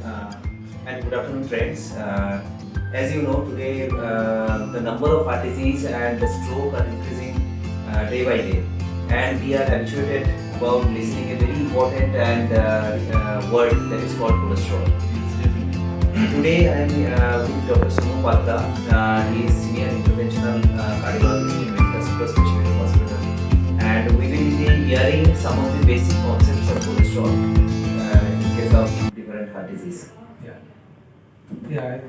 And good afternoon, friends. As you know, today the number of heart disease and the stroke are increasing day by day, and we are habituated about listening a very important and word that is called cholesterol. Today I am with Dr. Sonu Patra. He is senior interventional cardiologist in Medical Super Specialty Hospital, and we will be hearing some of the basic concepts of cholesterol in case of different heart disease. Yeah, yeah.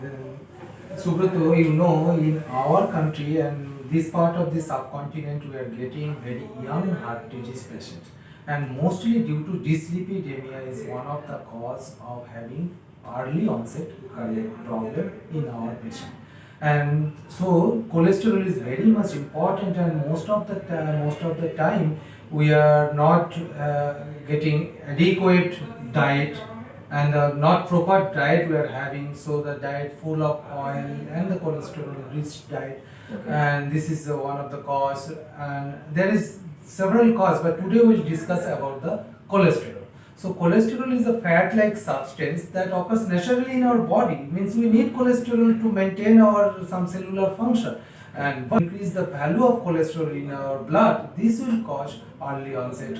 Subrato, in our country and this part of the subcontinent, we are getting very young heart disease patients, and mostly due to dyslipidemia is one of the cause of having early onset cardiac problem in our patient. And so cholesterol is very much important, and most of the time we are not getting adequate diet, and not proper diet we are having, so the diet full of oil and the cholesterol rich diet. Okay. And this is one of the cause, and there is several cause, but today we'll discuss about the cholesterol. So cholesterol is a fat like substance that occurs naturally in our body, means we need cholesterol to maintain our some cellular function, and increase the value of cholesterol in our blood, this will cause early onset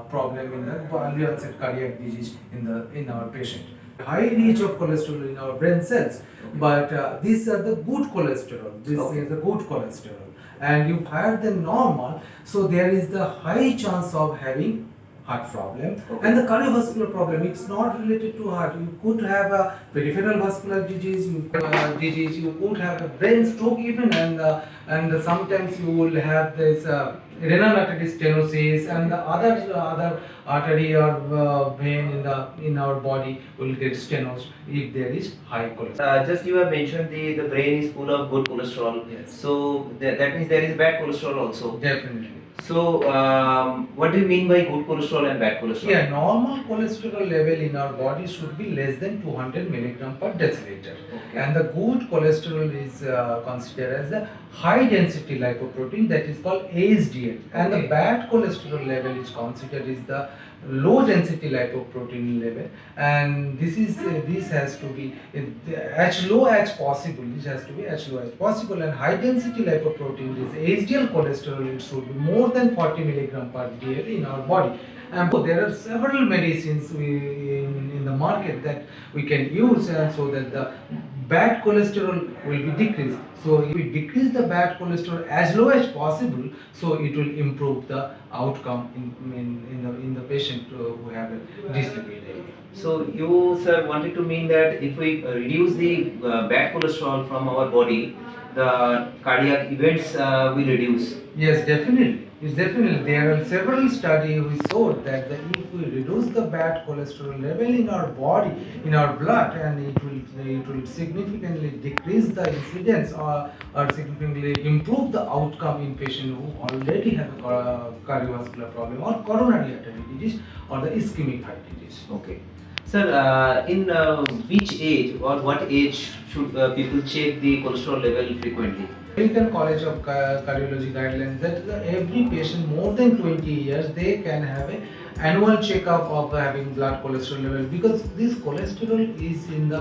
problem in the early onset cardiac disease in our patient. High reach of cholesterol in our brain cells, but these are the good cholesterol. This is the good cholesterol, and you higher than normal, so there is the high chance of having heart problem. And the cardiovascular problem, it's not related to heart. You could have a peripheral vascular disease, you could have a brain stroke even, and sometimes you will have this renal artery stenosis, and the other artery or vein in our body will get stenosed if there is high cholesterol. Just you have mentioned the brain is full of good cholesterol. Yes. So that means there is bad cholesterol also. Definitely. So what do you mean by good cholesterol and bad cholesterol? Yeah, normal cholesterol level in our body should be less than 200 milligram per deciliter. Okay. And the good cholesterol is considered as the high density lipoprotein, that is called HDL. And the bad cholesterol level is considered is the low density lipoprotein level, and this has to be as low as possible. This has to be as low as possible, and high density lipoprotein is HDL cholesterol. It should be more than 40 milligram per dl in our body. And there are several medicines in the market that we can use, so that the bad cholesterol will be decreased. So if we decrease the bad cholesterol as low as possible, so it will improve the outcome in the patient who have a dyslipidemia. So you, sir, wanted to mean that if we reduce the bad cholesterol from our body, the cardiac events will reduce. Yes, definitely. It's definitely. There are several studies which showed that if we reduce the bad cholesterol level in our body, in our blood, and it will significantly decrease the incidence or significantly improve the outcome in patients who already have a cardiovascular problem or coronary artery disease or the ischemic heart disease. Okay. Sir, in which age or what age should people check the cholesterol level frequently? American College of Cardiology guidelines that every patient more than 20 years they can have an annual checkup of having blood cholesterol level, because this cholesterol is in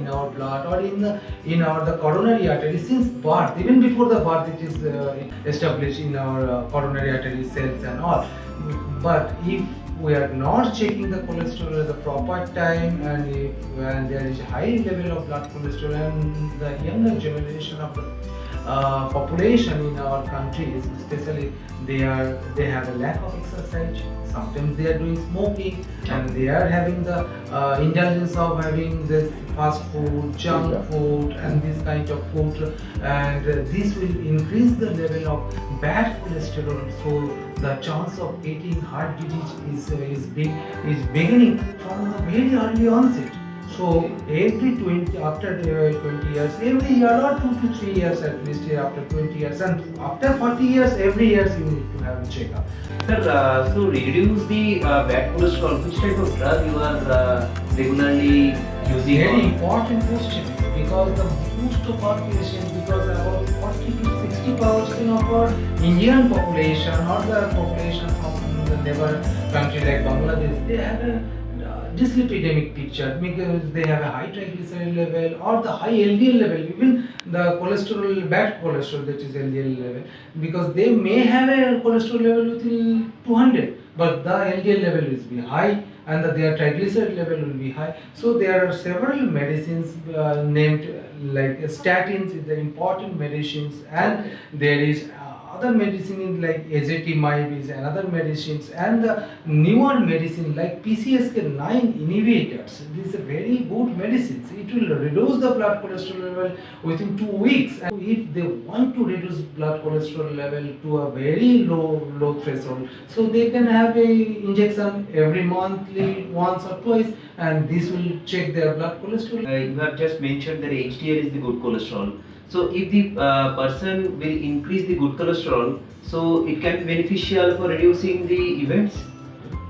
our blood or in the coronary artery since birth. Even before the birth, it is established in our coronary artery cells and all. But if we are not checking the cholesterol at the proper time, and there is high level of blood cholesterol, and the younger generation of the population in our countries, especially they have a lack of exercise. Sometimes they are doing smoking, and they are having the indulgence of having this fast food, junk food, and this kind of food, and this will increase the level of bad cholesterol. So the chance of getting heart disease is beginning from the very early onset. So after 20 years, every year, or 2 to 3 years at least, after 20 years, and after 40 years, every year you need to have a checkup. Sir, so reduce the bad cholesterol, which type of drug you are regularly using? Very important question, because the most of our patients, because about 40 to 60% of our Indian population or the population from the neighbor country like Bangladesh, they have a dyslipidemic picture because they have a high triglyceride level or the high LDL level, even the cholesterol, bad cholesterol, that is LDL level, because they may have a cholesterol level within 200, but the LDL level is be high and their triglyceride level will be high. So there are several medicines named like statins is the important medicines, and there is other medicine like ezetimibe is another medicines, and the newer medicine like PCSK9 inhibitors. These are very good medicines. It will reduce the blood cholesterol level within 2 weeks. And if they want to reduce blood cholesterol level to a very low threshold, so they can have a injection every monthly, once or twice, and this will check their blood cholesterol. You have just mentioned that HDL is the good cholesterol. So if the person will increase the good cholesterol, so it can be beneficial for reducing the events?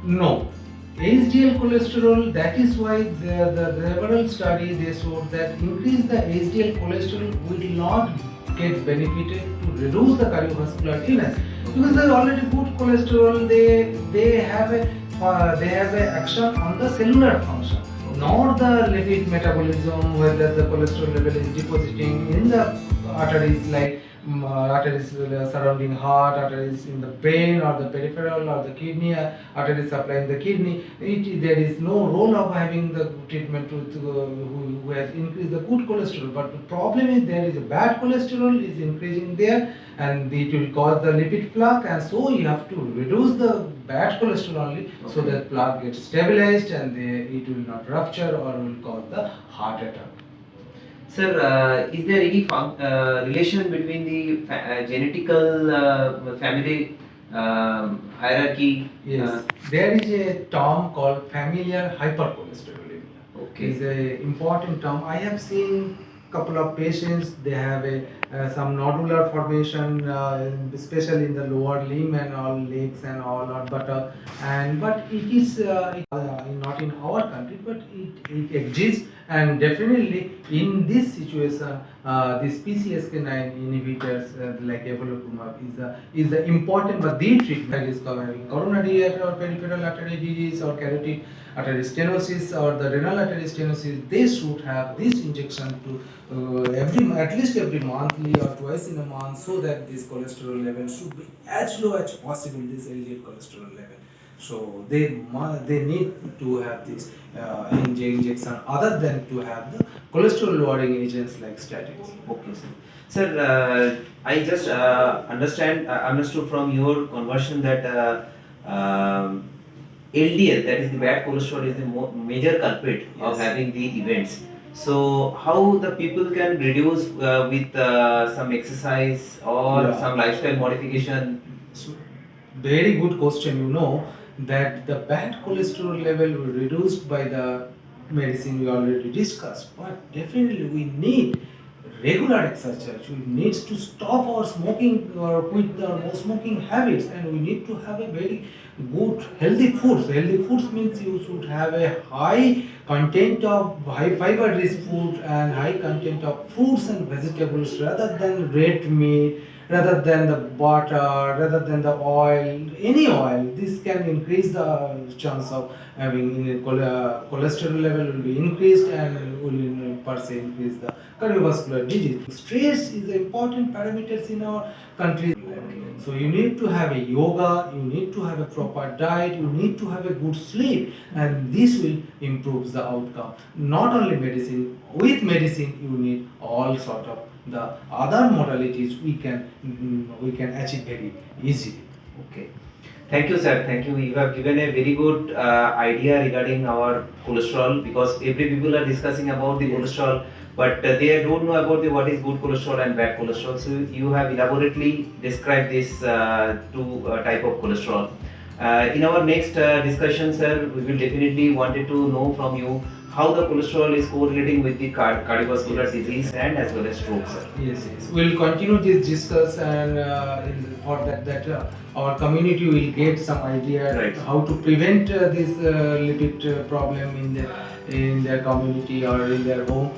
No. HDL cholesterol, that is why the several studies they showed that increase the HDL cholesterol will not get benefited to reduce the cardiovascular illness, because they are already good cholesterol. They have a action on the cellular function, not the lipid metabolism, whether the cholesterol level is depositing in the arteries like arteries surrounding heart, arteries in the brain or the peripheral or the kidney, arteries supplying the kidney. There is no role of having the treatment who has increased the good cholesterol, but the problem is there is a bad cholesterol is increasing there, and it will cause the lipid plaque, and so you have to reduce the bad cholesterol only, so that plaque gets stabilized and it will not rupture or will cause the heart attack. Sir, is there any relation between the genetical family hierarchy? Yes, there is a term called familial hypercholesterolemia. Okay. It's an important term. I have seen couple of patients. They have some nodular formation, especially in the lower limb and all legs and all or buttock. But it is not in our country, but it exists. And definitely in this situation, this PCSK9 inhibitors like evolocumab is the important, but the treatment is covering coronary or peripheral artery disease or carotid artery stenosis or the renal artery stenosis. They should have this injection to at least every monthly or twice in a month, so that this cholesterol level should be as low as possible, this LDL cholesterol level. So they need to have this injection other than to have the cholesterol lowering agents like statins. Okay, sir. Sir, I just understood from your conversion that LDL, that is the bad cholesterol, is the major culprit of having the events. So how the people can reduce with some exercise or some lifestyle modification? So, very good question. You know that the bad cholesterol level will reduced by the medicine we already discussed, but definitely we need regular exercise. We need to stop our smoking or quit our smoking habits, and we need to have a very good healthy foods. Healthy foods means you should have a high content of high fiber rich food and high content of fruits and vegetables rather than red meat, rather than the butter, rather than the oil, any oil. This can increase the chance of having cholesterol level will be increased and will per se increase the cardiovascular disease. Stress is an important parameters in our country. So you need to have a yoga, you need to have a proper diet, you need to have a good sleep, and this will improve the outcome. Not only medicine, with medicine you need all sort of the other modalities we can achieve very easily. Okay. Thank you, sir. Thank you. You have given a very good idea regarding our cholesterol, because every people are discussing about the cholesterol, but they don't know about what is good cholesterol and bad cholesterol. So you have elaborately described this two type of cholesterol. In our next discussion, sir, we will definitely wanted to know from you how the cholesterol is correlating with the cardiovascular disease and as well as stroke, sir. Yes. We'll continue this discuss, and for that our community will get some idea how to prevent this lipid problem in their community or in their home.